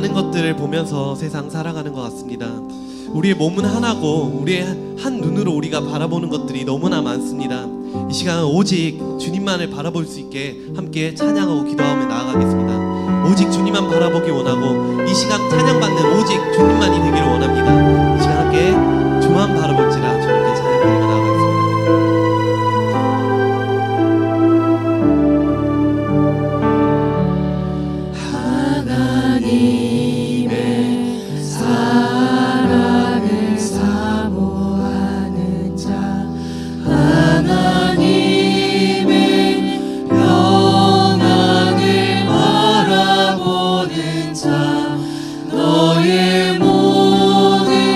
많은 것들을 보면서 세상 살아가는 것 같습니다. 우리의 몸은 하나고 우리의 한 눈으로 우리가 바라보는 것들이 너무나 많습니다. 이 시간은 오직 주님만을 바라볼 수 있게 함께 찬양하고 기도하며 나아가겠습니다. 오직 주님만 바라보기 원하고 이 시간 찬양받는 오직 주님만이 되기를 원합니다. 이 시간 함께 주만 바라볼지라 주님께 찬양 드리며 나아가겠습니다. 하나님의 사랑을 사모하는 자, 하나님의 평안을 바라보는 자, 너의 모든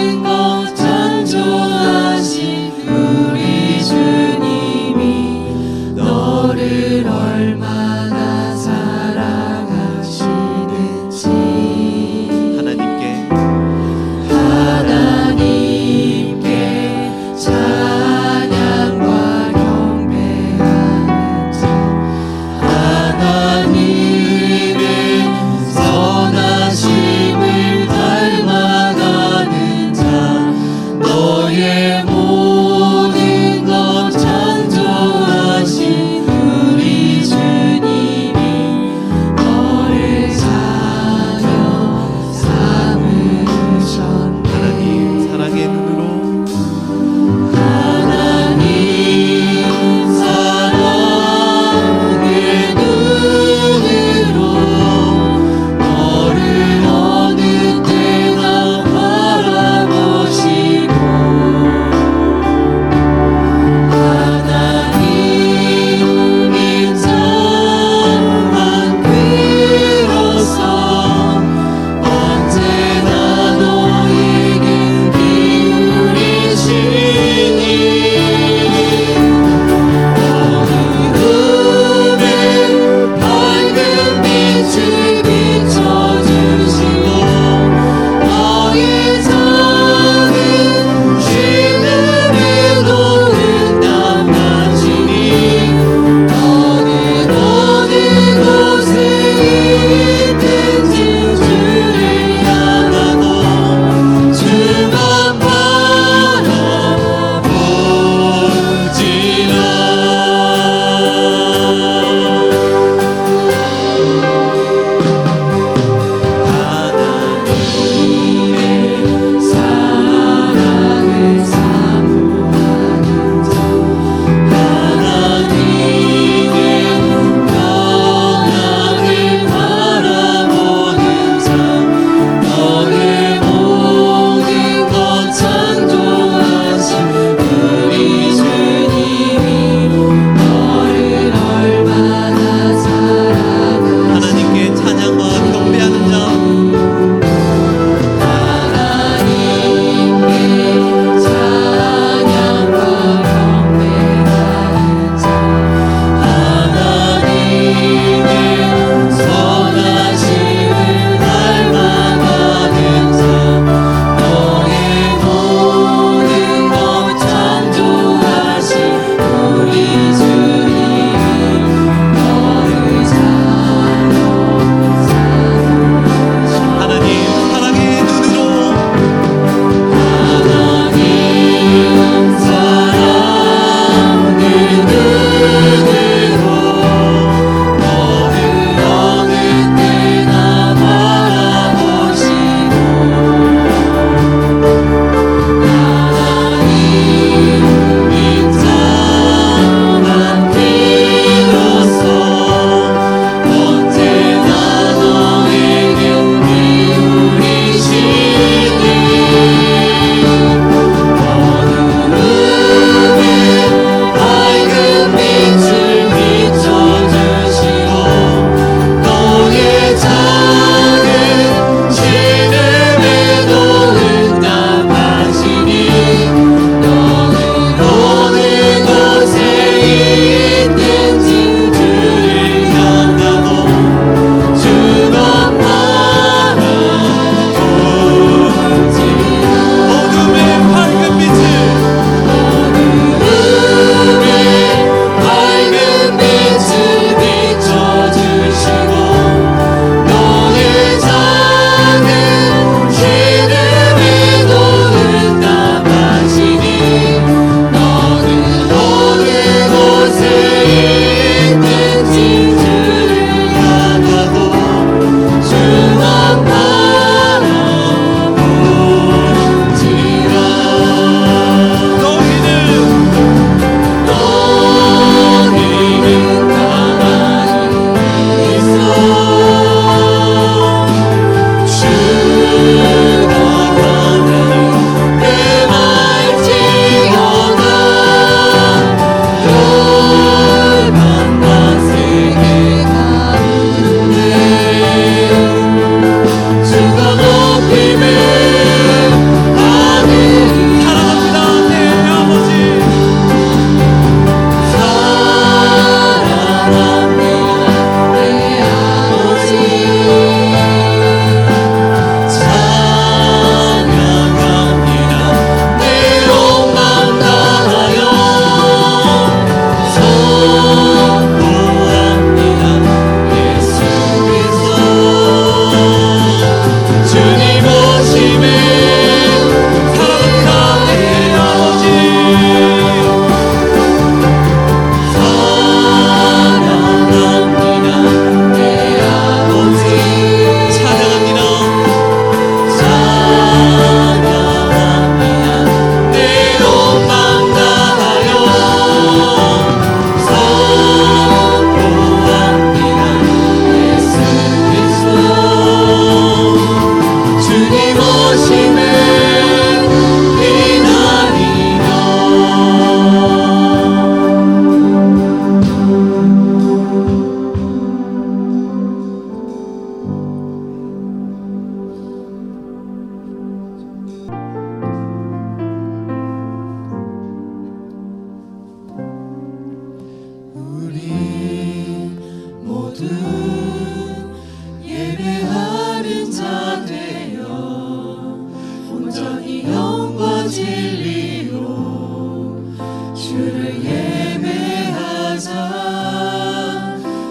주를 예배하자.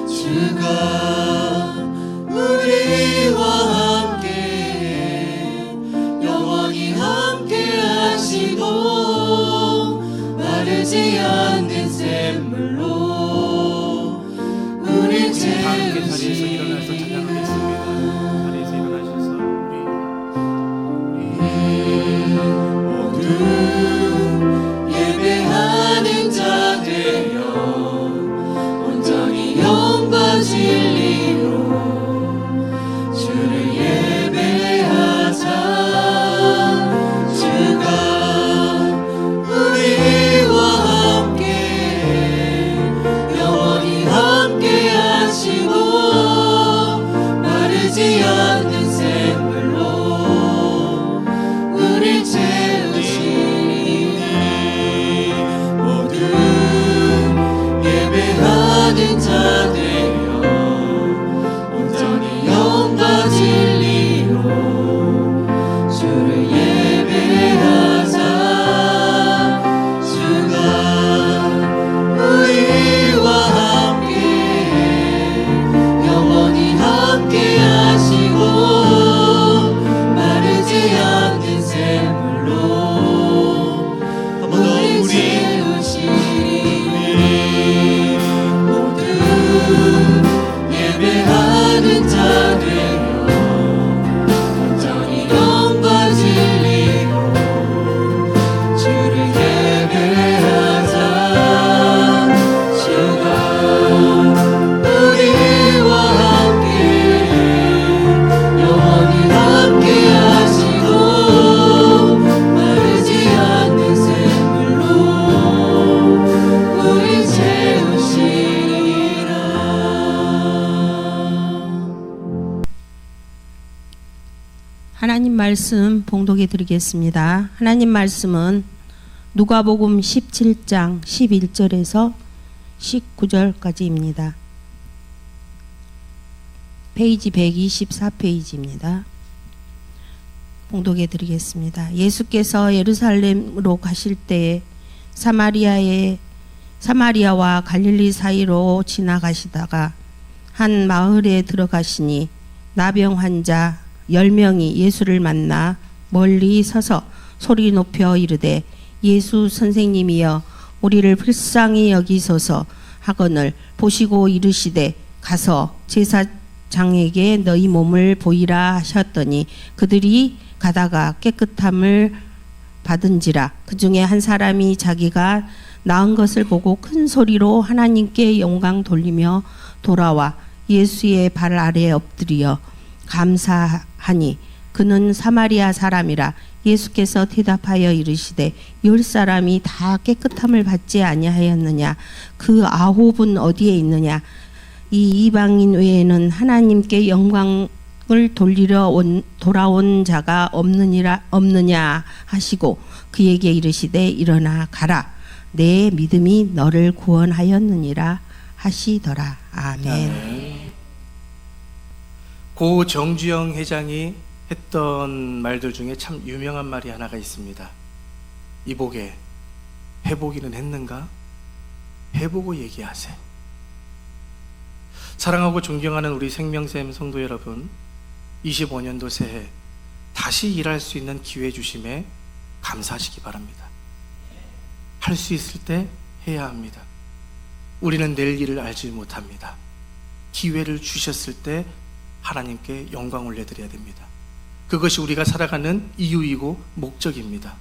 주가 우리와 함께 영원히 함께 하시고 마르지 않는 샘물로 우리 다 함께 자리에서 채우시리라. 일어나서 찬양하겠습니다. 자리에서 일어나셔서 모두 예배하는 자 되어 온전히 영과 진리로 주를 예배하자. 주가 우리와 함께 영원히 함께 하시고 마르지 않는 샘물로 우리 채우시니. 모두 예배하는 자 되어 온전히 영과 진리로 주를 예배하자. 주가 우리와 함께 영원히 함께 하시고 마르지 않는 샘물로 한 번 더 우리 우리 채우시리. 모두 예배하는 자 되어 온전히 영과 진리로 주를 예배하자. 주가 우리와 함께 영원히 함께 하시고 마르지 않는 샘물로 우리 채우시리라. 하나님 말씀 봉독해 드리겠습니다. 하나님 말씀은 누가복음 17장 11절에서 19절까지입니다. 페이지 124페이지입니다. 봉독해 드리겠습니다. 예수께서 예루살렘으로 가실 때에 사마리아와 갈릴리 사이로 지나가시다가 한 마을에 들어가시니 나병 환자 10명이 예수를 만나 멀리 서서 소리 높여 이르되 예수 선생님이여 우리를 불쌍히 여기소서 하거늘 보시고 이르시되 가서 제사장에게 너희 몸을 보이라 하셨더니 그들이 가다가 깨끗함을 받은지라. 그 중에 한 사람이 자기가 나은 것을 보고 큰 소리로 하나님께 영광 돌리며 돌아와 예수의 발 아래에 엎드려 감사하니 그는 사마리아 사람이라. 예수께서 대답하여 이르시되 10사람이 다 깨끗함을 받지 아니하였느냐? 그 9은 어디에 있느냐? 이 이방인 외에는 하나님께 영광을 돌리러 돌아온 자가 없느냐 하시고 그에게 이르시되 일어나 가라. 내 믿음이 너를 구원하였느니라 하시더라. 아멘. 고 정주영 회장이 했던 말들 중에 참 유명한 말이 하나가 있습니다. 이보게 해보기는 했는가? 해보고 얘기하세. 사랑하고 존경하는 우리 생명샘 성도 여러분, 25년도 새해 다시 일할 수 있는 기회 주심에 감사하시기 바랍니다. 할 수 있을 때 해야 합니다. 우리는 내일 일을 알지 못합니다. 기회를 주셨을 때 하나님께 영광 올려드려야 됩니다. 그것이 우리가 살아가는 이유이고 목적입니다.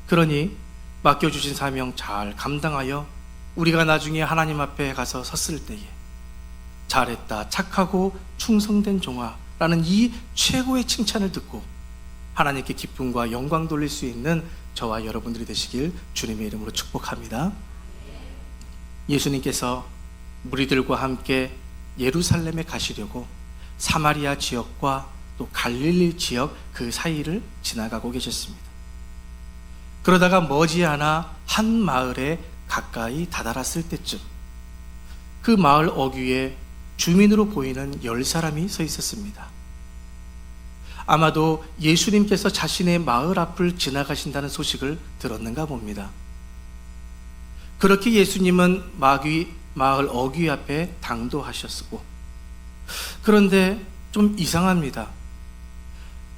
그러니 맡겨주신 사명 잘 감당하여 우리가 나중에 하나님 앞에 가서 섰을 때에 잘했다, 착하고 충성된 종아라는 이 최고의 칭찬을 듣고 하나님께 기쁨과 영광 돌릴 수 있는 저와 여러분들이 되시길 주님의 이름으로 축복합니다. 예수님께서 무리들과 함께 예루살렘에 가시려고 사마리아 지역과 또 갈릴리 지역 그 사이를 지나가고 계셨습니다. 그러다가 머지않아 한 마을에 가까이 다다랐을 때쯤 그 마을 어귀에 주민으로 보이는 10사람이 서 있었습니다. 아마도 예수님께서 자신의 마을 앞을 지나가신다는 소식을 들었는가 봅니다. 그렇게 예수님은 마을 어귀 앞에 당도하셨고, 그런데 좀 이상합니다.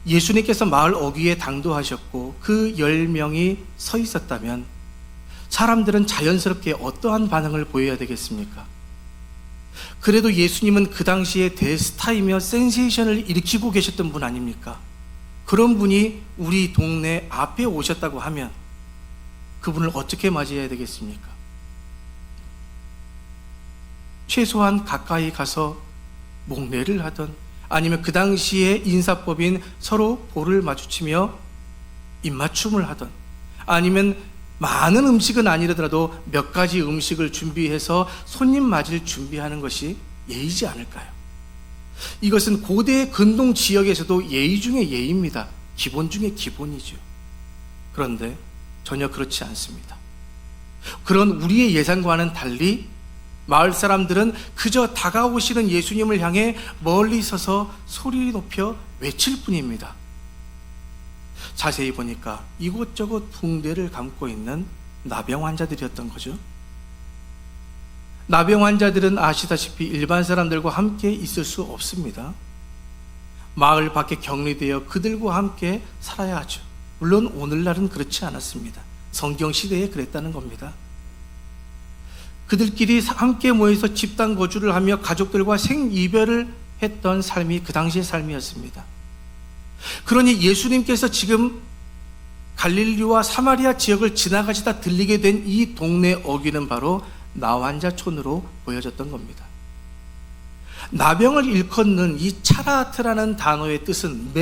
예수님께서 마을 어귀에 당도하셨고 그 10명이 서 있었다면 사람들은 자연스럽게 어떠한 반응을 보여야 되겠습니까? 그래도 예수님은 그 당시에 대스타이며 센세이션을 일으키고 계셨던 분 아닙니까? 그런 분이 우리 동네 앞에 오셨다고 하면 그분을 어떻게 맞이해야 되겠습니까? 최소한 가까이 가서 목례를 하던, 아니면 그 당시에 인사법인 서로 볼을 마주치며 입맞춤을 하던, 아니면 많은 음식은 아니더라도 몇 가지 음식을 준비해서 손님 맞이를 준비하는 것이 예의지 않을까요? 이것은 고대 근동 지역에서도 예의 중에 예의입니다. 기본 중에 기본이죠. 그런데 전혀 그렇지 않습니다. 그런 우리의 예상과는 달리 마을 사람들은 그저 다가오시는 예수님을 향해 멀리 서서 소리 높여 외칠 뿐입니다. 자세히 보니까 이곳저곳 붕대를 감고 있는 나병 환자들이었던 거죠. 나병 환자들은 아시다시피 일반 사람들과 함께 있을 수 없습니다. 마을 밖에 격리되어 그들과 함께 살아야 하죠. 물론 오늘날은 그렇지 않았습니다. 성경 시대에 그랬다는 겁니다. 그들끼리 함께 모여서 집단 거주를 하며 가족들과 생이별을 했던 삶이 그 당시의 삶이었습니다. 그러니 예수님께서 지금 갈릴리와 사마리아 지역을 지나가시다 들리게 된 이 동네 어귀는 바로 나환자촌으로 보여졌던 겁니다. 나병을 일컫는 이 차라트라는 단어의 뜻은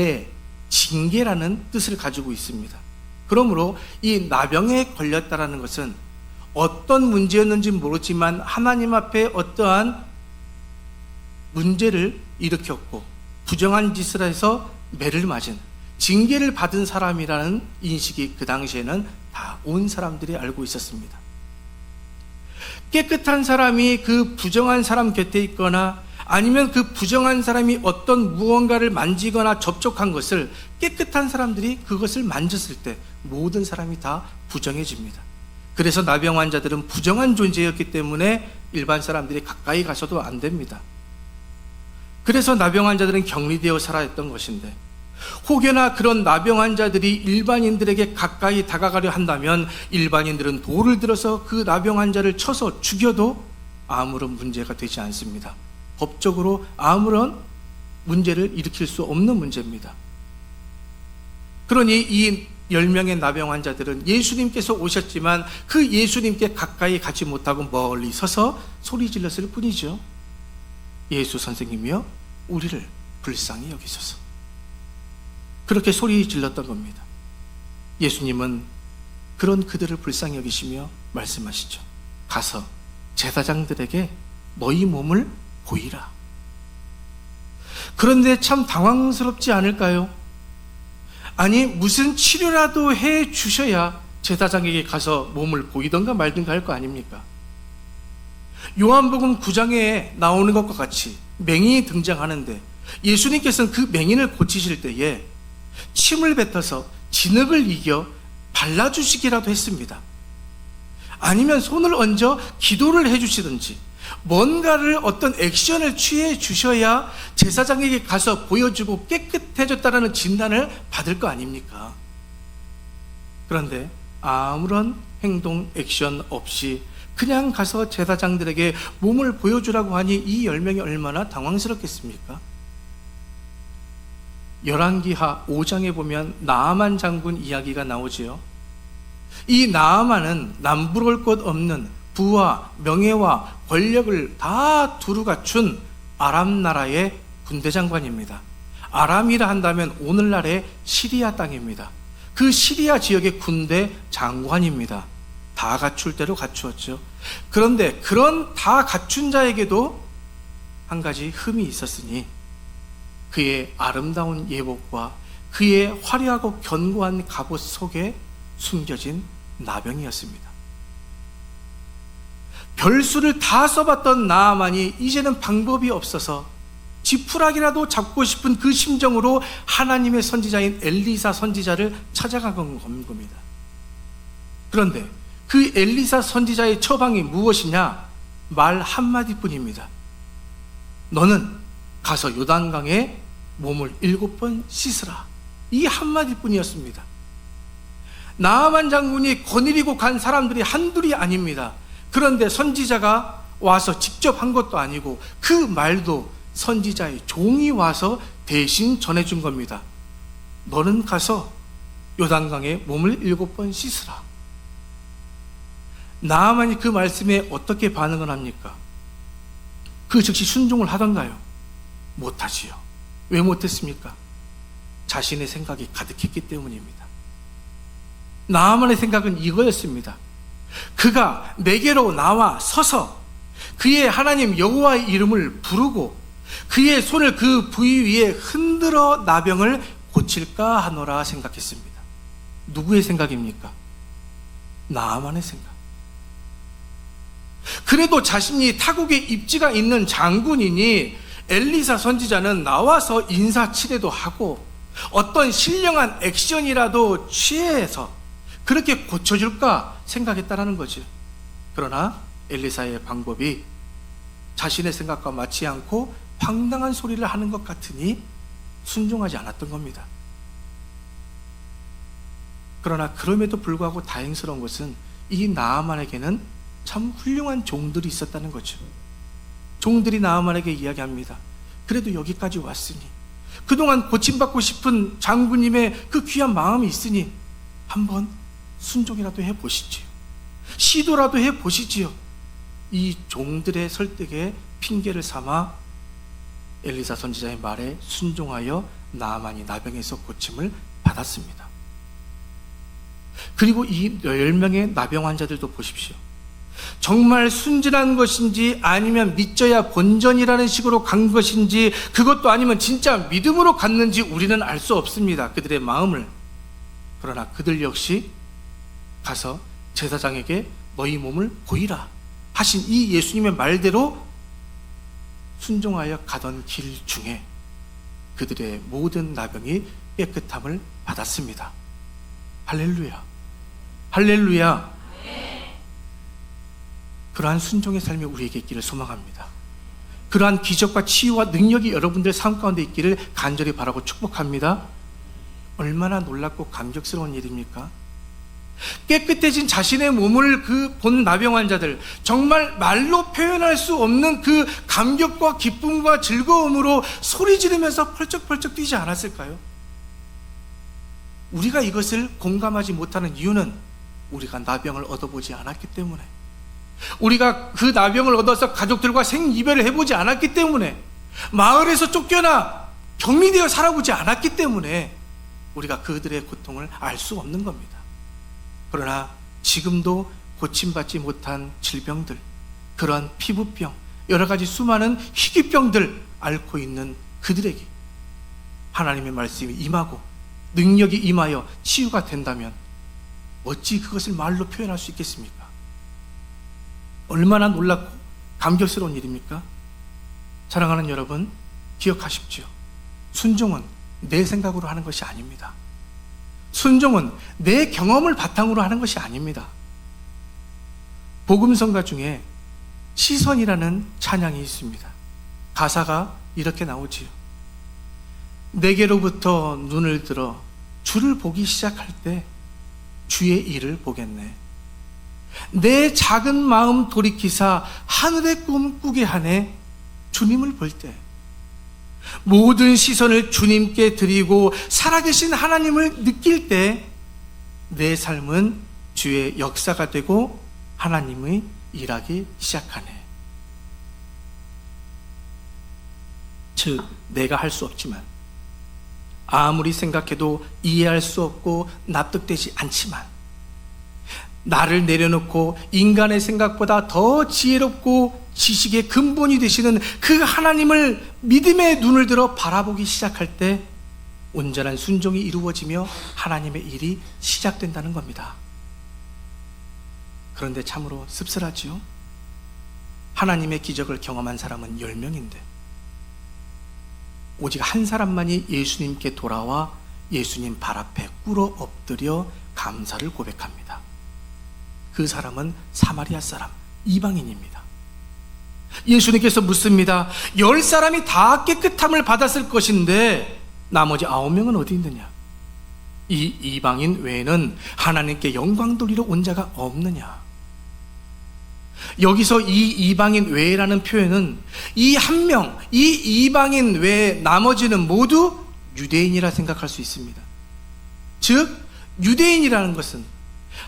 징계라는 뜻을 가지고 있습니다. 그러므로 이 나병에 걸렸다라는 것은 어떤 문제였는지 모르지만 하나님 앞에 어떠한 문제를 일으켰고 부정한 짓을 해서 매를 맞은, 징계를 받은 사람이라는 인식이 그 당시에는 다 온 사람들이 알고 있었습니다. 깨끗한 사람이 그 부정한 사람 곁에 있거나 아니면 그 부정한 사람이 어떤 무언가를 만지거나 접촉한 것을 깨끗한 사람들이 그것을 만졌을 때 모든 사람이 다 부정해집니다. 그래서 나병 환자들은 부정한 존재였기 때문에 일반 사람들이 가까이 가서도 안 됩니다. 그래서 나병 환자들은 격리되어 살아야 했던 것인데, 혹여나 그런 나병 환자들이 일반인들에게 가까이 다가가려 한다면 일반인들은 돌을 들어서 그 나병 환자를 쳐서 죽여도 아무런 문제가 되지 않습니다. 법적으로 아무런 문제를 일으킬 수 없는 문제입니다. 그러니 이 10명의 나병 환자들은 예수님께서 오셨지만 그 예수님께 가까이 가지 못하고 멀리 서서 소리 질렀을 뿐이죠. 예수 선생님이여 우리를 불쌍히 여기소서. 그렇게 소리 질렀던 겁니다. 예수님은 그런 그들을 불쌍히 여기시며 말씀하시죠. 가서 제사장들에게 너희 몸을 보이라. 그런데 참 당황스럽지 않을까요? 아니 무슨 치료라도 해 주셔야 제사장에게 가서 몸을 보이던가 말든가 할 거 아닙니까? 요한복음 9장에 나오는 것과 같이 맹인이 등장하는데 예수님께서는 그 맹인을 고치실 때에 침을 뱉어서 진흙을 이겨 발라주시기라도 했습니다. 아니면 손을 얹어 기도를 해주시든지 뭔가를 어떤 액션을 취해 주셔야 제사장에게 가서 보여주고 깨끗해졌다는 진단을 받을 거 아닙니까? 그런데 아무런 행동 액션 없이 그냥 가서 제사장들에게 몸을 보여주라고 하니 이 10명이 얼마나 당황스럽겠습니까? 열왕기하 5장에 보면 나아만 장군 이야기가 나오지요. 이 나아만은 남부러울 것 없는 부와 명예와 권력을 다 두루 갖춘 아람 나라의 군대 장관입니다. 아람이라 한다면 오늘날의 시리아 땅입니다. 그 시리아 지역의 군대 장관입니다. 다 갖출 대로 갖추었죠. 그런데 그런 다 갖춘 자에게도 한 가지 흠이 있었으니 그의 아름다운 예복과 그의 화려하고 견고한 갑옷 속에 숨겨진 나병이었습니다. 별수를 다 써봤던 나아만이 이제는 방법이 없어서 지푸라기라도 잡고 싶은 그 심정으로 하나님의 선지자인 엘리사 선지자를 찾아간 겁니다. 그런데 그 엘리사 선지자의 처방이 무엇이냐? 말 한마디뿐입니다. 너는 가서 요단강에 몸을 7번 씻으라. 이 한마디뿐이었습니다. 나아만 장군이 거느리고 간 사람들이 한둘이 아닙니다. 그런데 선지자가 와서 직접 한 것도 아니고 그 말도 선지자의 종이 와서 대신 전해준 겁니다. 너는 가서 요단강에 몸을 7번 씻으라. 나아만이 그 말씀에 어떻게 반응을 합니까? 그 즉시 순종을 하던가요? 못하지요. 왜 못했습니까? 자신의 생각이 가득했기 때문입니다. 나아만의 생각은 이거였습니다. 그가 내게로 나와 서서 그의 하나님 여호와의 이름을 부르고 그의 손을 그 부위 위에 흔들어 나병을 고칠까 하노라 생각했습니다. 누구의 생각입니까? 나아만의 생각. 그래도 자신이 타국의 입지가 있는 장군이니 엘리사 선지자는 나와서 인사치레도 하고 어떤 신령한 액션이라도 취해서 그렇게 고쳐줄까 생각했다라는 거죠. 그러나 엘리사의 방법이 자신의 생각과 맞지 않고 황당한 소리를 하는 것 같으니 순종하지 않았던 겁니다. 그러나 그럼에도 불구하고 다행스러운 것은 이 나아만에게는 참 훌륭한 종들이 있었다는 거죠. 종들이 나아만에게 이야기합니다. 그래도 여기까지 왔으니 그동안 고침받고 싶은 장군님의 그 귀한 마음이 있으니 한번 순종이라도 해보시지요. 시도라도 해보시지요. 이 종들의 설득에 핑계를 삼아 엘리사 선지자의 말에 순종하여 나아만이 나병에서 고침을 받았습니다. 그리고 이 10명의 나병 환자들도 보십시오. 정말 순진한 것인지 아니면 믿져야 본전이라는 식으로 간 것인지 그것도 아니면 진짜 믿음으로 갔는지 우리는 알 수 없습니다. 그들의 마음을. 그러나 그들 역시 가서 제사장에게 너희 몸을 보이라 하신 이 예수님의 말대로 순종하여 가던 길 중에 그들의 모든 나병이 깨끗함을 받았습니다. 할렐루야. 할렐루야. 그러한 순종의 삶이 우리에게 있기를 소망합니다. 그러한 기적과 치유와 능력이 여러분들 삶 가운데 있기를 간절히 바라고 축복합니다. 얼마나 놀랍고 감격스러운 일입니까? 깨끗해진 자신의 몸을 그 본 나병 환자들, 정말 말로 표현할 수 없는 그 감격과 기쁨과 즐거움으로 소리 지르면서 펄쩍펄쩍 뛰지 않았을까요? 우리가 이것을 공감하지 못하는 이유는 우리가 나병을 얻어보지 않았기 때문에, 우리가 그 나병을 얻어서 가족들과 생이별을 해보지 않았기 때문에, 마을에서 쫓겨나 격리되어 살아보지 않았기 때문에 우리가 그들의 고통을 알 수 없는 겁니다. 그러나 지금도 고침받지 못한 질병들, 그러한 피부병, 여러 가지 수많은 희귀병들 앓고 있는 그들에게 하나님의 말씀이 임하고 능력이 임하여 치유가 된다면 어찌 그것을 말로 표현할 수 있겠습니까? 얼마나 놀랍고 감격스러운 일입니까? 사랑하는 여러분, 기억하십시오. 순종은 내 생각으로 하는 것이 아닙니다. 순종은 내 경험을 바탕으로 하는 것이 아닙니다. 복음성가 중에 시선이라는 찬양이 있습니다. 가사가 이렇게 나오지요. 내게로부터 눈을 들어 주를 보기 시작할 때 주의 일을 보겠네. 내 작은 마음 돌이키사 하늘의 꿈 꾸게 하네. 주님을 볼 때 모든 시선을 주님께 드리고 살아계신 하나님을 느낄 때 내 삶은 주의 역사가 되고 하나님의 일하기 시작하네. 즉 내가 할 수 없지만, 아무리 생각해도 이해할 수 없고 납득되지 않지만, 나를 내려놓고 인간의 생각보다 더 지혜롭고 지식의 근본이 되시는 그 하나님을 믿음의 눈을 들어 바라보기 시작할 때 온전한 순종이 이루어지며 하나님의 일이 시작된다는 겁니다. 그런데 참으로 씁쓸하지요? 하나님의 기적을 경험한 사람은 10명인데 오직 한 사람만이 예수님께 돌아와 예수님 발 앞에 꿇어 엎드려 감사를 고백합니다. 그 사람은 사마리아 사람, 이방인입니다. 예수님께서 묻습니다. 10사람이 다 깨끗함을 받았을 것인데 나머지 9명은 어디 있느냐? 이 이방인 외에는 하나님께 영광 돌리러 온 자가 없느냐? 여기서 이 이방인 외라는 표현은 이 한 명, 이 이방인 외에 나머지는 모두 유대인이라 생각할 수 있습니다. 즉 유대인이라는 것은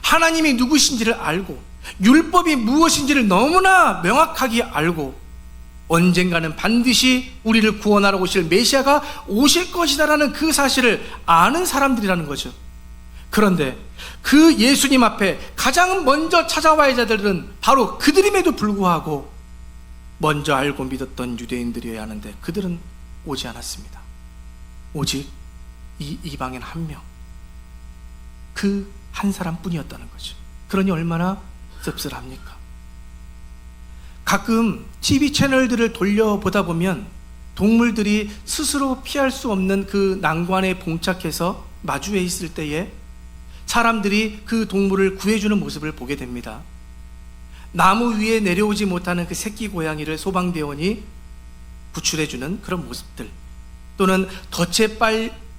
하나님이 누구신지를 알고 율법이 무엇인지를 너무나 명확하게 알고 언젠가는 반드시 우리를 구원하러 오실 메시아가 오실 것이다라는 그 사실을 아는 사람들이라는 거죠. 그런데 그 예수님 앞에 가장 먼저 찾아와야 할 자들은 바로 그들임에도 불구하고 먼저 알고 믿었던 유대인들이어야 하는데 그들은 오지 않았습니다. 오직 이 이방인 한 명, 그 한 사람뿐이었다는 거죠. 그러니 얼마나 씁쓸합니까? 가끔 TV 채널들을 돌려보다 보면 동물들이 스스로 피할 수 없는 그 난관에 봉착해서 마주해 있을 때에 사람들이 그 동물을 구해주는 모습을 보게 됩니다. 나무 위에 내려오지 못하는 그 새끼 고양이를 소방대원이 구출해주는 그런 모습들, 또는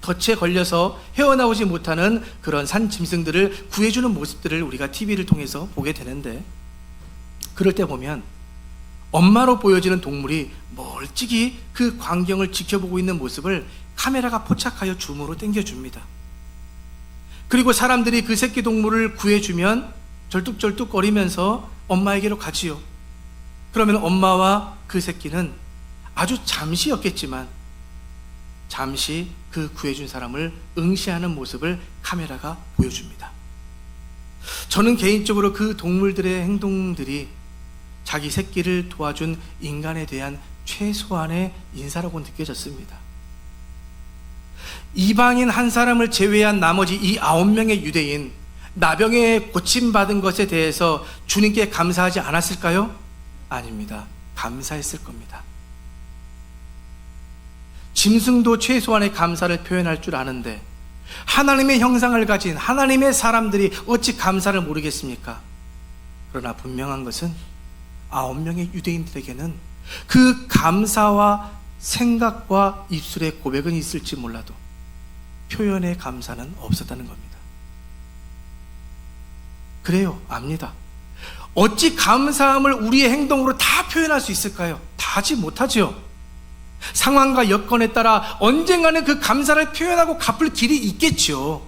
덫에 걸려서 헤어나오지 못하는 그런 산 짐승들을 구해주는 모습들을 우리가 TV를 통해서 보게 되는데, 그럴 때 보면 엄마로 보여지는 동물이 멀찍이 그 광경을 지켜보고 있는 모습을 카메라가 포착하여 줌으로 당겨줍니다. 그리고 사람들이 그 새끼 동물을 구해주면 절뚝절뚝거리면서 엄마에게로 가지요. 그러면 엄마와 그 새끼는 아주 잠시였겠지만 잠시 그 구해준 사람을 응시하는 모습을 카메라가 보여줍니다. 저는 개인적으로 그 동물들의 행동들이 자기 새끼를 도와준 인간에 대한 최소한의 인사라고 느껴졌습니다. 이방인 한 사람을 제외한 나머지 이 9명의 유대인, 나병에 고침받은 것에 대해서 주님께 감사하지 않았을까요? 아닙니다. 감사했을 겁니다. 짐승도 최소한의 감사를 표현할 줄 아는데 하나님의 형상을 가진 하나님의 사람들이 어찌 감사를 모르겠습니까? 그러나 분명한 것은 9명의 유대인들에게는 그 감사와 생각과 입술의 고백은 있을지 몰라도 표현의 감사는 없었다는 겁니다. 그래요, 압니다. 어찌 감사함을 우리의 행동으로 다 표현할 수 있을까요? 다 하지 못하죠. 상황과 여건에 따라 언젠가는 그 감사를 표현하고 갚을 길이 있겠죠.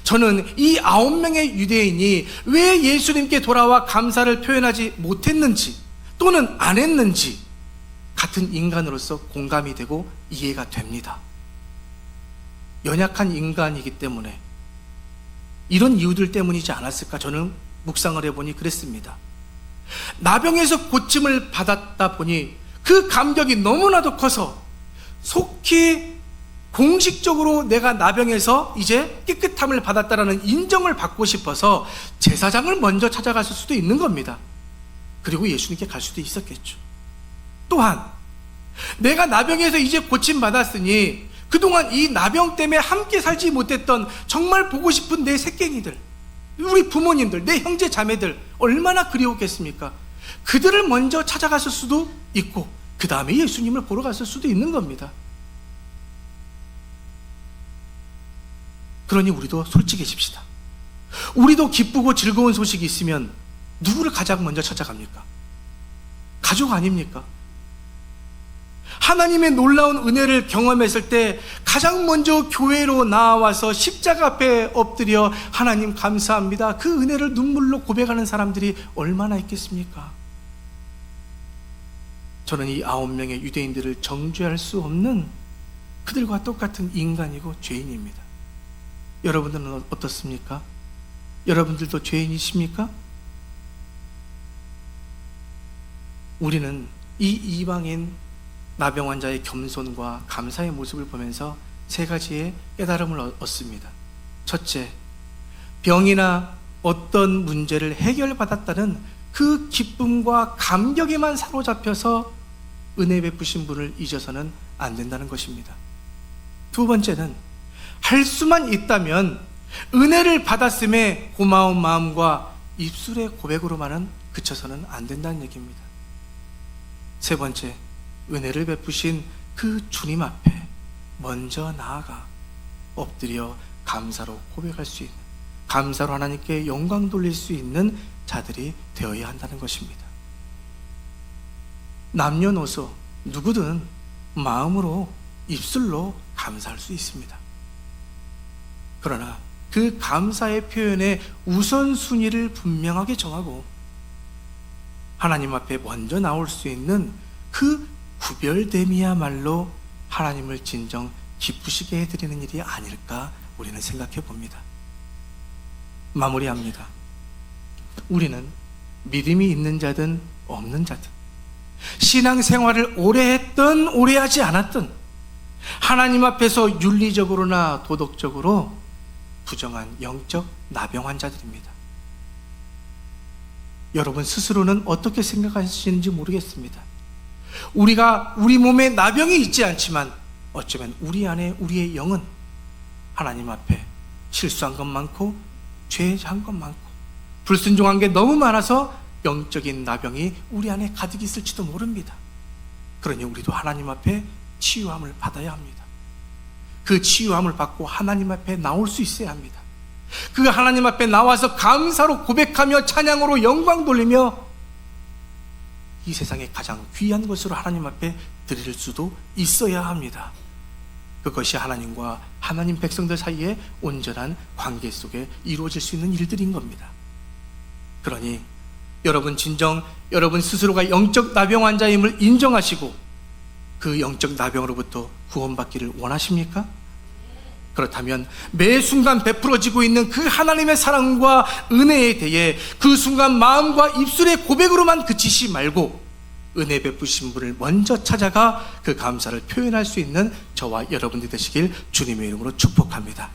저는 이 9명의 유대인이 왜 예수님께 돌아와 감사를 표현하지 못했는지 또는 안 했는지 같은 인간으로서 공감이 되고 이해가 됩니다. 연약한 인간이기 때문에 이런 이유들 때문이지 않았을까 저는 묵상을 해보니 그랬습니다. 나병에서 고침을 받았다 보니 그 감격이 너무나도 커서 속히 공식적으로 내가 나병에서 이제 깨끗함을 받았다라는 인정을 받고 싶어서 제사장을 먼저 찾아갔을 수도 있는 겁니다. 그리고 예수님께 갈 수도 있었겠죠. 또한 내가 나병에서 이제 고침받았으니 그동안 이 나병 때문에 함께 살지 못했던 정말 보고 싶은 내 새끼들, 우리 부모님들, 내 형제 자매들 얼마나 그리웠겠습니까? 그들을 먼저 찾아갔을 수도 있고 그 다음에 예수님을 보러 갔을 수도 있는 겁니다. 그러니 우리도 솔직해집시다. 우리도 기쁘고 즐거운 소식이 있으면 누구를 가장 먼저 찾아갑니까? 가족 아닙니까? 하나님의 놀라운 은혜를 경험했을 때 가장 먼저 교회로 나와서 십자가 앞에 엎드려 하나님 감사합니다, 그 은혜를 눈물로 고백하는 사람들이 얼마나 있겠습니까? 저는 이 9명의 유대인들을 정죄할 수 없는 그들과 똑같은 인간이고 죄인입니다. 여러분들은 어떻습니까? 여러분들도 죄인이십니까? 우리는 이 이방인 나병 환자의 겸손과 감사의 모습을 보면서 세 가지의 깨달음을 얻습니다. 첫째, 병이나 어떤 문제를 해결받았다는 그 기쁨과 감격에만 사로잡혀서 은혜 베푸신 분을 잊어서는 안 된다는 것입니다. 두 번째는 할 수만 있다면 은혜를 받았음에 고마운 마음과 입술의 고백으로만은 그쳐서는 안 된다는 얘기입니다. 세 번째, 은혜를 베푸신 그 주님 앞에 먼저 나아가 엎드려 감사로 고백할 수 있는, 감사로 하나님께 영광 돌릴 수 있는 자들이 되어야 한다는 것입니다. 남녀노소 누구든 마음으로, 입술로 감사할 수 있습니다. 그러나 그 감사의 표현의 우선순위를 분명하게 정하고 하나님 앞에 먼저 나올 수 있는 그 구별됨이야말로 하나님을 진정 기쁘시게 해드리는 일이 아닐까 우리는 생각해 봅니다. 마무리합니다. 우리는 믿음이 있는 자든 없는 자든, 신앙생활을 오래 했든 오래 하지 않았든, 하나님 앞에서 윤리적으로나 도덕적으로 부정한 영적 나병 환자들입니다. 여러분 스스로는 어떻게 생각하시는지 모르겠습니다. 우리 몸에 나병이 있지 않지만 어쩌면 우리 안에 우리의 영은 하나님 앞에 실수한 것 많고 죄한 것 많고 불순종한 게 너무 많아서 영적인 나병이 우리 안에 가득 있을지도 모릅니다. 그러니 우리도 하나님 앞에 치유함을 받아야 합니다. 그 치유함을 받고 하나님 앞에 나올 수 있어야 합니다. 그 하나님 앞에 나와서 감사로 고백하며 찬양으로 영광 돌리며 이 세상에 가장 귀한 것으로 하나님 앞에 드릴 수도 있어야 합니다. 그것이 하나님과 하나님 백성들 사이에 온전한 관계 속에 이루어질 수 있는 일들인 겁니다. 그러니 여러분 진정 여러분 스스로가 영적 나병 환자임을 인정하시고 그 영적 나병으로부터 구원받기를 원하십니까? 그렇다면 매 순간 베풀어지고 있는 그 하나님의 사랑과 은혜에 대해 그 순간 마음과 입술의 고백으로만 그치지 말고 은혜 베푸신 분을 먼저 찾아가 그 감사를 표현할 수 있는 저와 여러분들이 되시길 주님의 이름으로 축복합니다.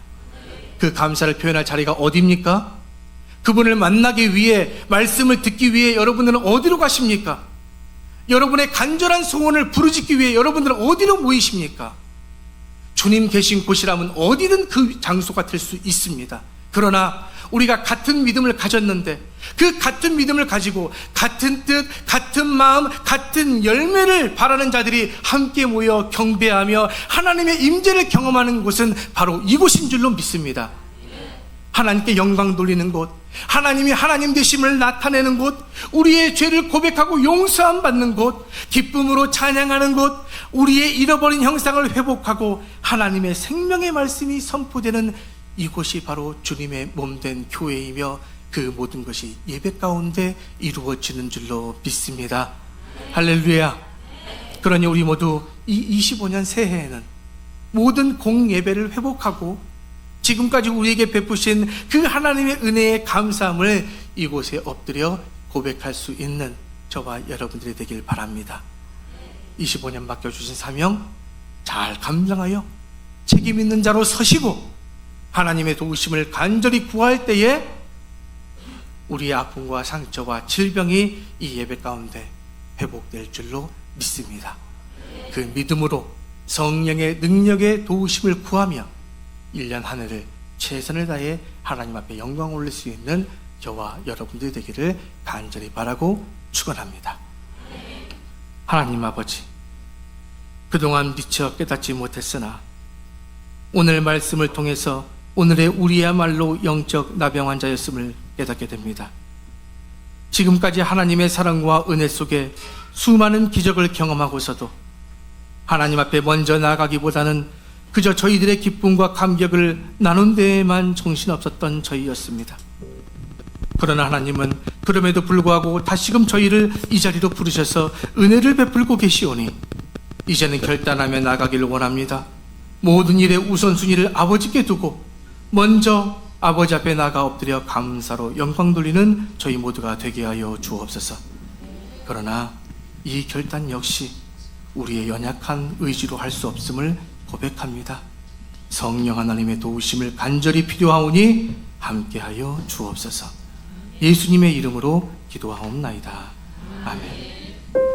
그 감사를 표현할 자리가 어디입니까? 그분을 만나기 위해, 말씀을 듣기 위해 여러분들은 어디로 가십니까? 여러분의 간절한 소원을 부르짖기 위해 여러분들은 어디로 모이십니까? 주님 계신 곳이라면 어디든 그 장소가 될 수 있습니다. 그러나 우리가 같은 믿음을 가졌는데 그 같은 믿음을 가지고 같은 뜻, 같은 마음, 같은 열매를 바라는 자들이 함께 모여 경배하며 하나님의 임재를 경험하는 곳은 바로 이곳인 줄로 믿습니다. 하나님께 영광 돌리는 곳, 하나님이 하나님 되심을 나타내는 곳, 우리의 죄를 고백하고 용서함 받는 곳, 기쁨으로 찬양하는 곳, 우리의 잃어버린 형상을 회복하고 하나님의 생명의 말씀이 선포되는 이곳이 바로 주님의 몸된 교회이며 그 모든 것이 예배 가운데 이루어지는 줄로 믿습니다. 할렐루야. 그러니 우리 모두 이 25년 새해에는 모든 공예배를 회복하고 지금까지 우리에게 베푸신 그 하나님의 은혜의 감사함을 이곳에 엎드려 고백할 수 있는 저와 여러분들이 되길 바랍니다. 25년 맡겨주신 사명 잘 감당하여 책임 있는 자로 서시고 하나님의 도우심을 간절히 구할 때에 우리의 아픔과 상처와 질병이 이 예배 가운데 회복될 줄로 믿습니다. 그 믿음으로 성령의 능력의 도우심을 구하며 1년 한 해를 최선을 다해 하나님 앞에 영광 올릴 수 있는 저와 여러분들이 되기를 간절히 바라고 축원합니다. 하나님 아버지, 그동안 미처 깨닫지 못했으나 오늘 말씀을 통해서 오늘의 우리야말로 영적 나병 환자였음을 깨닫게 됩니다. 지금까지 하나님의 사랑과 은혜 속에 수많은 기적을 경험하고서도 하나님 앞에 먼저 나가기보다는 그저 저희들의 기쁨과 감격을 나눈 데에만 정신없었던 저희였습니다. 그러나 하나님은 그럼에도 불구하고 다시금 저희를 이 자리로 부르셔서 은혜를 베풀고 계시오니 이제는 결단하며 나가기를 원합니다. 모든 일의 우선순위를 아버지께 두고 먼저 아버지 앞에 나가 엎드려 감사로 영광 돌리는 저희 모두가 되게 하여 주옵소서. 그러나 이 결단 역시 우리의 연약한 의지로 할 수 없음을 고백합니다. 성령 하나님의 도우심을 간절히 필요하오니 함께하여 주옵소서. 예수님의 이름으로 기도하옵나이다. 아멘.